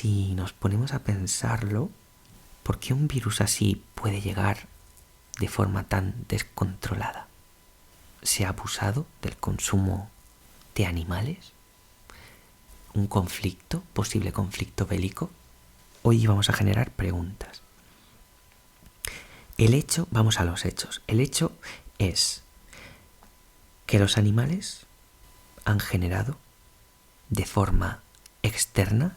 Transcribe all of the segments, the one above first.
si nos ponemos a pensarlo, ¿por qué un virus así puede llegar de forma tan descontrolada? ¿Se ha abusado del consumo de animales? ¿Un conflicto, posible conflicto bélico? Hoy vamos a generar preguntas. Vamos a los hechos. El hecho es que los animales han generado de forma externa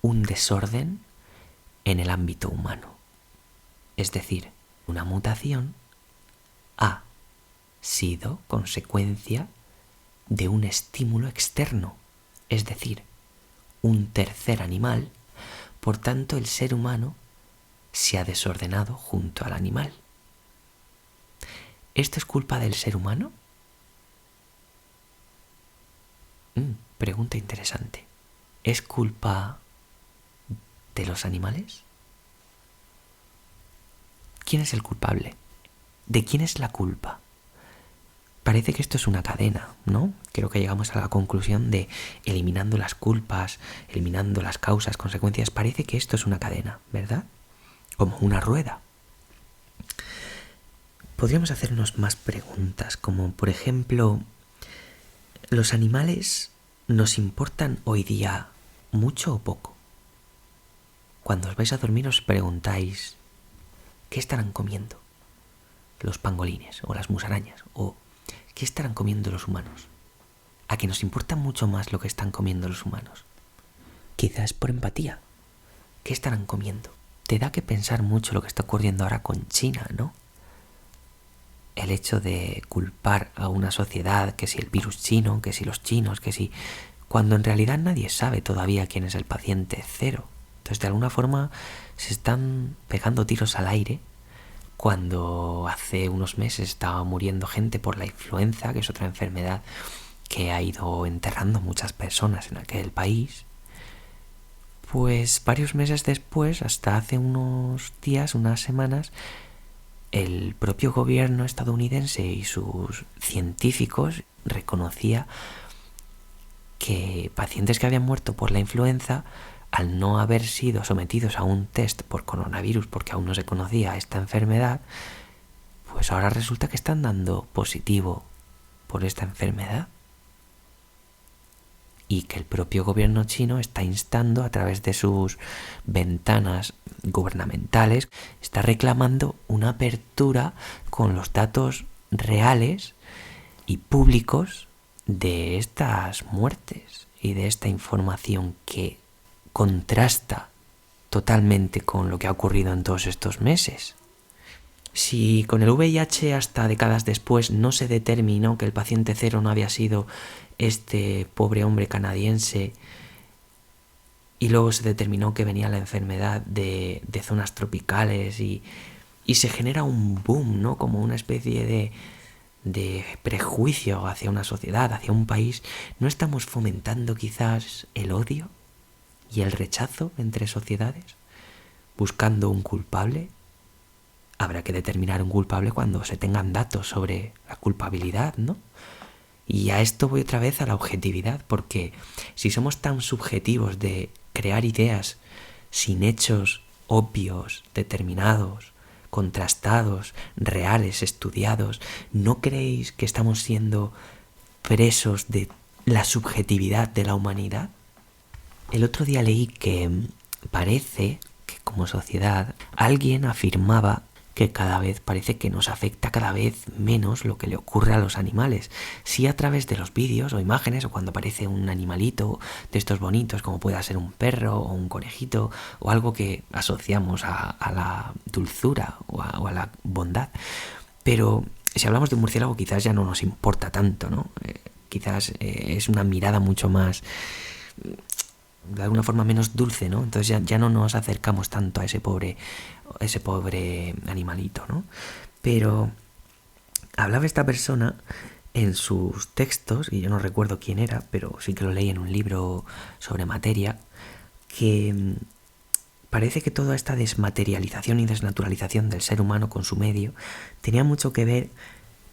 un desorden en el ámbito humano. Es decir, una mutación ha sido consecuencia de un estímulo externo, es decir, un tercer animal. Por tanto, el ser humano se ha desordenado junto al animal. ¿Esto es culpa del ser humano? Pregunta interesante. ¿Es culpa de los animales? ¿Quién es el culpable? ¿De quién es la culpa? Parece que esto es una cadena, ¿no? Creo que llegamos a la conclusión de eliminando las culpas, eliminando las causas, consecuencias. Parece que esto es una cadena, ¿verdad? Como una rueda. Podríamos hacernos más preguntas, como por ejemplo, ¿los animales nos importan hoy día mucho o poco? Cuando os vais a dormir os preguntáis, ¿qué estarán comiendo los pangolines o las musarañas? ¿O qué estarán comiendo los humanos? ¿A que nos importa mucho más lo que están comiendo los humanos? Quizás por empatía. ¿Qué estarán comiendo? Te da que pensar mucho lo que está ocurriendo ahora con China, ¿no? El hecho de culpar a una sociedad, que si el virus chino, que si los chinos, que si... cuando en realidad nadie sabe todavía quién es el paciente cero. Entonces, de alguna forma, se están pegando tiros al aire cuando hace unos meses estaba muriendo gente por la influenza, que es otra enfermedad que ha ido enterrando muchas personas en aquel país. Pues varios meses después, hasta hace unos días, unas semanas, el propio gobierno estadounidense y sus científicos reconocía que pacientes que habían muerto por la influenza, al no haber sido sometidos a un test por coronavirus porque aún no se conocía esta enfermedad, pues ahora resulta que están dando positivo por esta enfermedad. Y que el propio gobierno chino está instando a través de sus ventanas gubernamentales, está reclamando una apertura con los datos reales y públicos de estas muertes y de esta información que contrasta totalmente con lo que ha ocurrido en todos estos meses. Si con el VIH hasta décadas después no se determinó que el paciente cero no había sido este pobre hombre canadiense y luego se determinó que venía la enfermedad de zonas tropicales y se genera un boom, ¿no? Como una especie de prejuicio hacia una sociedad, hacia un país, ¿no estamos fomentando quizás el odio y el rechazo entre sociedades? Buscando un culpable. Habrá que determinar un culpable cuando se tengan datos sobre la culpabilidad, ¿no? Y a esto voy otra vez a la objetividad, porque si somos tan subjetivos de crear ideas sin hechos obvios, determinados, contrastados, reales, estudiados, ¿no creéis que estamos siendo presos de la subjetividad de la humanidad? El otro día leí que parece que como sociedad alguien afirmaba que cada vez parece que nos afecta cada vez menos lo que le ocurre a los animales. Sí, a través de los vídeos o imágenes, o cuando aparece un animalito de estos bonitos, como pueda ser un perro o un conejito, o algo que asociamos a la dulzura o a la bondad. Pero si hablamos de un murciélago quizás ya no nos importa tanto, ¿no? Quizás es una mirada mucho más, de alguna forma menos dulce, ¿no? Entonces ya no nos acercamos tanto a ese pobre animalito, ¿no? Pero hablaba esta persona en sus textos, y yo no recuerdo quién era, pero sí que lo leí en un libro sobre materia, que parece que toda esta desmaterialización y desnaturalización del ser humano con su medio tenía mucho que ver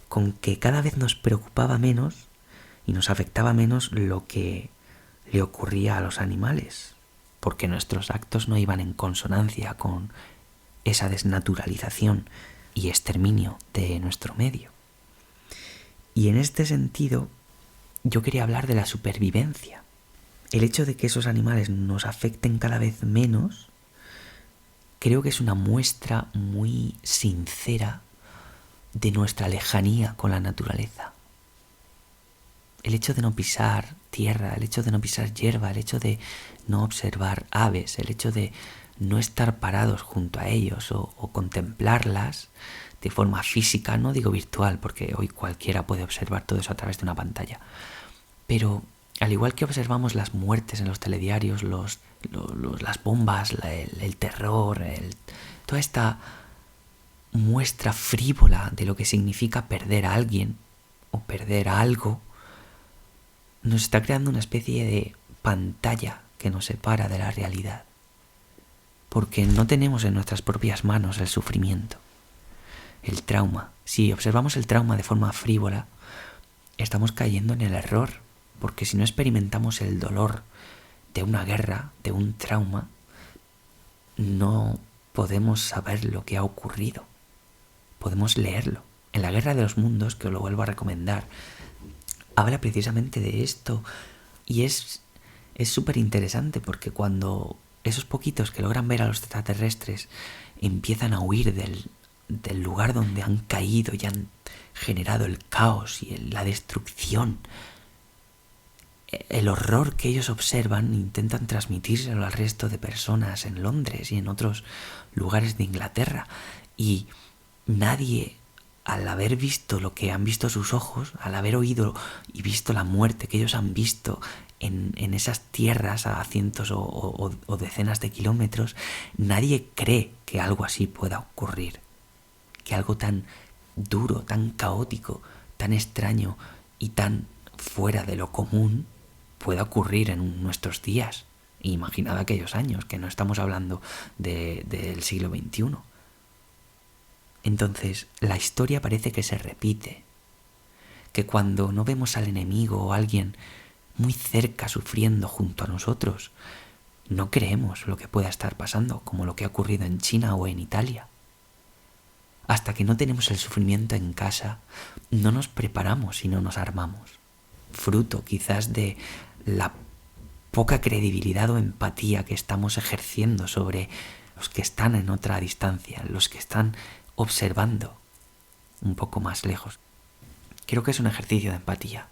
con que cada vez nos preocupaba menos y nos afectaba menos lo que le ocurría a los animales. porque nuestros actos no iban en consonancia con esa desnaturalización y exterminio de nuestro medio. Y en este sentido, yo quería hablar de la supervivencia. El hecho de que esos animales nos afecten cada vez menos, creo que es una muestra muy sincera de nuestra lejanía con la naturaleza. El hecho de no pisar tierra, el hecho de no pisar hierba, el hecho de no observar aves, el hecho de no estar parados junto a ellos o contemplarlas de forma física, no digo virtual, porque hoy cualquiera puede observar todo eso a través de una pantalla. Pero al igual que observamos las muertes en los telediarios, las bombas, el terror, toda esta muestra frívola de lo que significa perder a alguien o perder a algo, nos está creando una especie de pantalla que nos separa de la realidad. Porque no tenemos en nuestras propias manos el sufrimiento, el trauma. Si observamos el trauma de forma frívola, estamos cayendo en el error, porque si no experimentamos el dolor de una guerra, de un trauma, no podemos saber lo que ha ocurrido. Podemos leerlo. En la Guerra de los Mundos, que os lo vuelvo a recomendar, habla precisamente de esto y es súper interesante porque cuando esos poquitos que logran ver a los extraterrestres empiezan a huir del lugar donde han caído y han generado el caos y la destrucción, el horror que ellos observan intentan transmitírselo al resto de personas en Londres y en otros lugares de Inglaterra, y nadie, al haber visto lo que han visto sus ojos, al haber oído y visto la muerte que ellos han visto en esas tierras a cientos o decenas de kilómetros, nadie cree que algo así pueda ocurrir, que algo tan duro, tan caótico, tan extraño y tan fuera de lo común pueda ocurrir en nuestros días. Imaginad aquellos años, que no estamos hablando del siglo XXI. Entonces, la historia parece que se repite, que cuando no vemos al enemigo o a alguien muy cerca sufriendo junto a nosotros, no creemos lo que pueda estar pasando, como lo que ha ocurrido en China o en Italia. Hasta que no tenemos el sufrimiento en casa, no nos preparamos y no nos armamos. Fruto quizás de la poca credibilidad o empatía que estamos ejerciendo sobre los que están en otra distancia, los que están observando un poco más lejos. Creo que es un ejercicio de empatía.